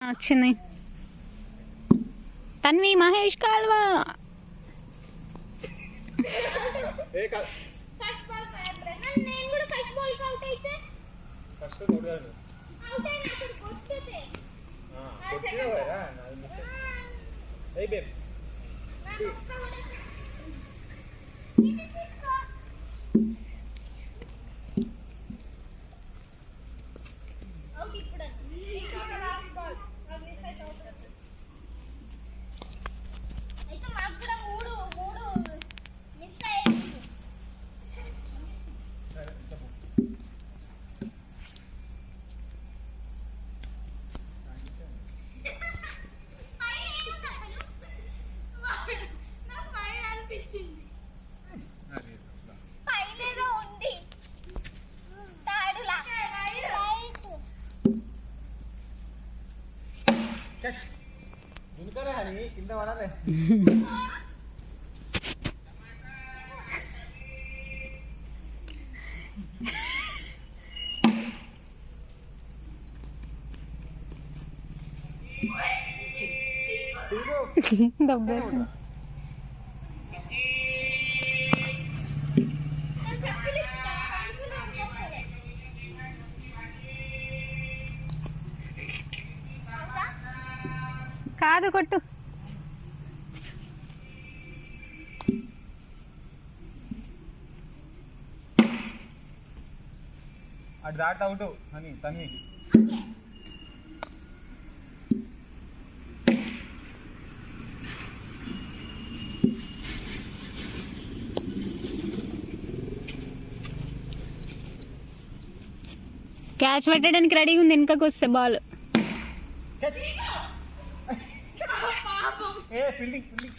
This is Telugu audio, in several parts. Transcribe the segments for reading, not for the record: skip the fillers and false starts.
వచ్చింది తన్వి మహేష్ కాల్వా కింద పడాలి దబ్బేసి కాదు కొట్టు అటు దాట్ అవుట్ అని తన్ని క్యాచ్ పెట్టడానికి రెడీగా ఉంది వెనుకకు వస్తే బాల్ ఫీల్డింగ్ ఫీల్డింగ్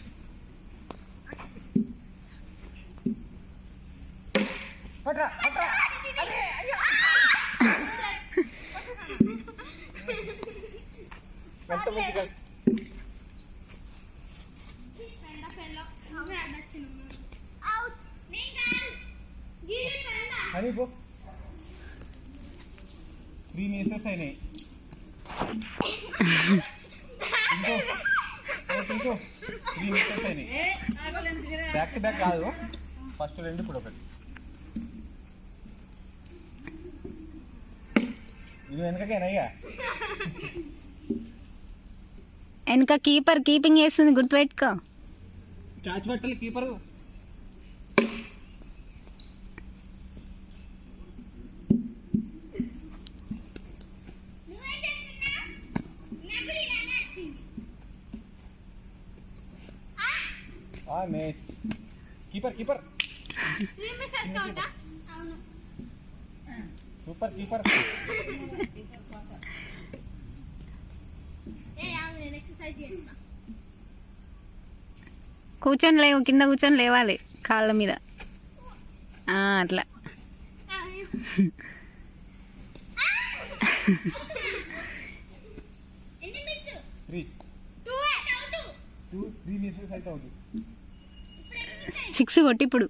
పట్రా పట్రా అని పో 3 మీటర్స్ అయినాయి ఇంకో 3 మీటర్స్ అయినాయి బ్యాక్ టు బ్యాక్ కాదు ఫస్ట్ రెండు ఇప్పుడు ఒకటి ఇది వెనకకేనయ్యా వెనక కీపర్ కీపింగ్ చేస్తుంది గుర్తుపెట్టుకో క్యాచ్ పట్టాలి keeper keeper keeper super keeper కూర్చొని లేవు కింద కూర్చొని లేవాలి కాళ్ళ మీద అట్లా సిక్స్ కొట్టి ఇప్పుడు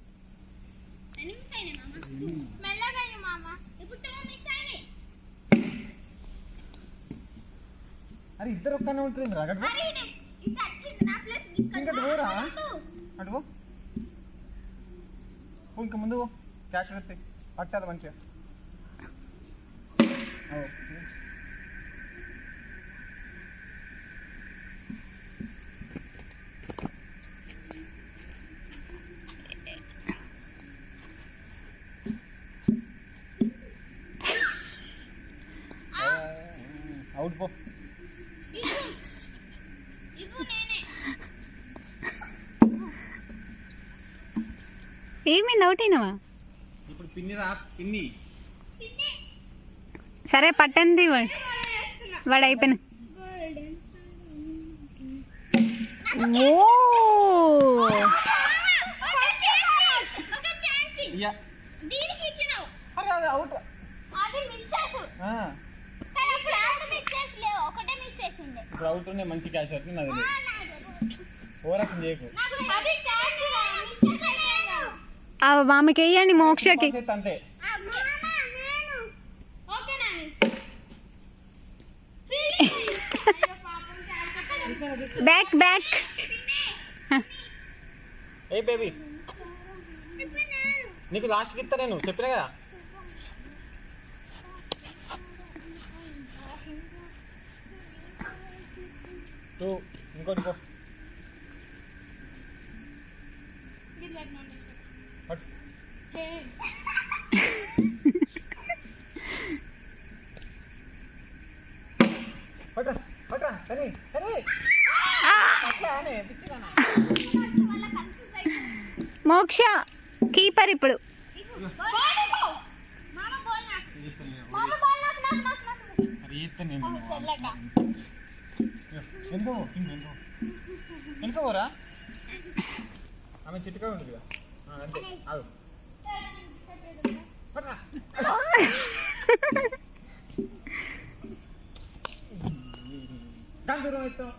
అరే ఇద్దరు ఒక్కనే ఉంటుంది అటు పోరా అటు ఇంకా ముందు క్యాచ్ పెట్టి పట్టాలి మంచిగా అవుట్ పో ఏమైంది అవుట్ అయినావా ఇప్పుడు పిన్ని రా పిన్ని సరే పట్టండి వాడు అయిపోయిన అవుట్ ఇప్పుడు అవుట్ ఉన్నాయి మంచి క్యాచ్ అవుతుంది నాది ఓవరాక్షన్ చేయకు ఆమెకి వేయండి మోక్షకి అంతే బ్యాక్ బ్యాక్. ఏ బేబీ నీకు లాస్ట్కి ఇస్తా నేను చెప్పినా కదా. టూ ఇంకోటి పో. పట్టు. పట్రా పట్రా సరే సరే. మోక్ష కీపర్ ఇప్పుడు. వెనుకోరా ఆమె చిట్టుగా ఉంటుంది కదా అంతే. ఆగు పట్రా. దాని దూరం ఇస్తాం.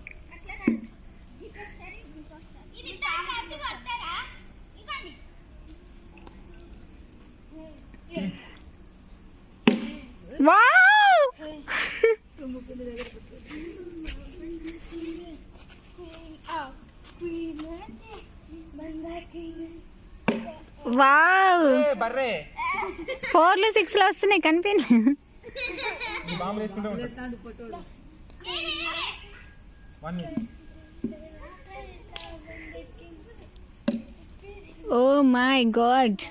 వావ్ బర్రే 4లు 6లు వస్తున్నాయి కనిపించలేదు. బాంబులు వేసుకుంటూ ఉంటాడు. Oh my God.